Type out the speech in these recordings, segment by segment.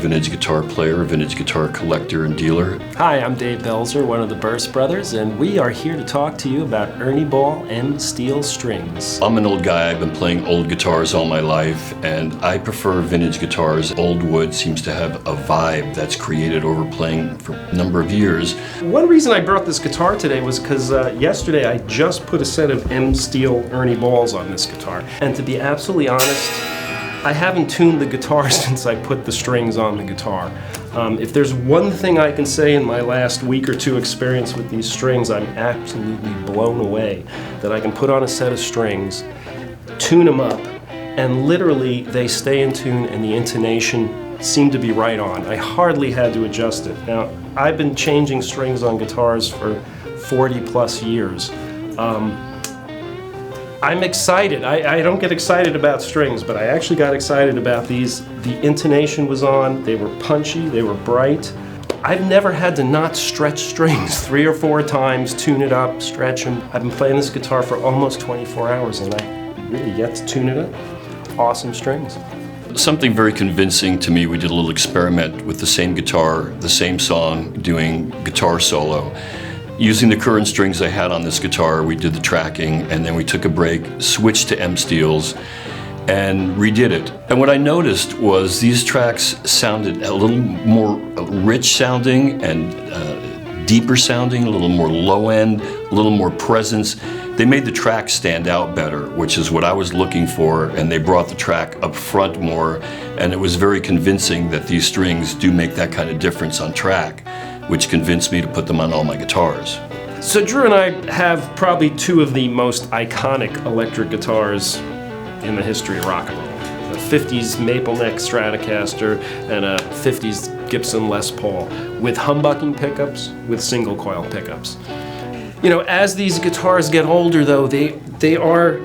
vintage guitar player, vintage guitar collector and dealer. Hi, I'm Dave Belzer, one of the Burst brothers, and we are here to talk to you about Ernie Ball and steel strings. I'm an old guy, I've been playing old guitars all my life, and I prefer vintage guitars. Old wood seems to have a vibe that's created over playing for a number of years. One reason I brought this guitar today was because yesterday I just put a set of M steel Ernie Balls on this guitar. And to be absolutely honest, I haven't tuned the guitar since I put the strings on the guitar. If there's one thing I can say in my last week or two experience with these strings, I'm absolutely blown away that I can put on a set of strings, tune them up, and literally they stay in tune and the intonation seemed to be right on. I hardly had to adjust it. Now, I've been changing strings on guitars for 40 plus years. I'm excited. I don't get excited about strings, but I actually got excited about these. The intonation was on, they were punchy, they were bright. I've never had to not stretch strings 3 or 4 times, tune it up, stretch them. I've been playing this guitar for almost 24 hours and I really get to tune it up. Awesome strings. Something very convincing to me, we did a little experiment with the same guitar, the same song, doing guitar solo. Using the current strings I had on this guitar, we did the tracking, and then we took a break, switched to M steels, and redid it. And what I noticed was these tracks sounded a little more rich sounding and deeper sounding, a little more low end, a little more presence. They made the track stand out better, which is what I was looking for, and they brought the track up front more, and it was very convincing that these strings do make that kind of difference on track, which convinced me to put them on all my guitars. So Drew and I have probably 2 of the most iconic electric guitars in the history of rock and roll. A 50s maple neck Stratocaster and a 50s Gibson Les Paul with humbucking pickups, with single coil pickups. You know, as these guitars get older though, they are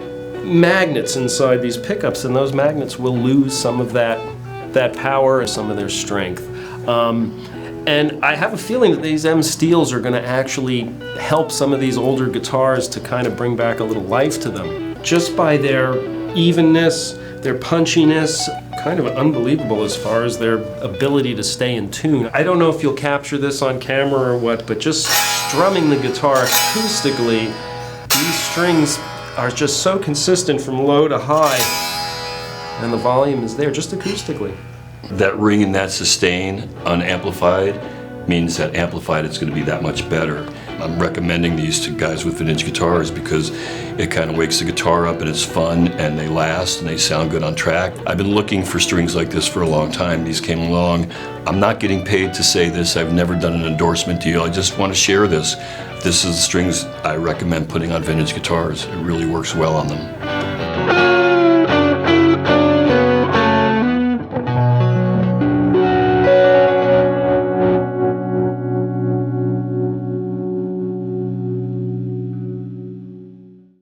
magnets inside these pickups, and those magnets will lose some of that power, some of their strength. And I have a feeling that these M steels are going to actually help some of these older guitars to kind of bring back a little life to them. Just by their evenness, their punchiness, kind of unbelievable as far as their ability to stay in tune. I don't know if you'll capture this on camera or what, but just strumming the guitar acoustically, these strings are just so consistent from low to high, and the volume is there just acoustically. That ring and that sustain unamplified means that amplified it's going to be that much better. I'm recommending these to guys with vintage guitars because it kind of wakes the guitar up and it's fun and they last and they sound good on track. I've been looking for strings like this for a long time. These came along. I'm not getting paid to say this. I've never done an endorsement deal. I just want to share this. This is the strings I recommend putting on vintage guitars. It really works well on them.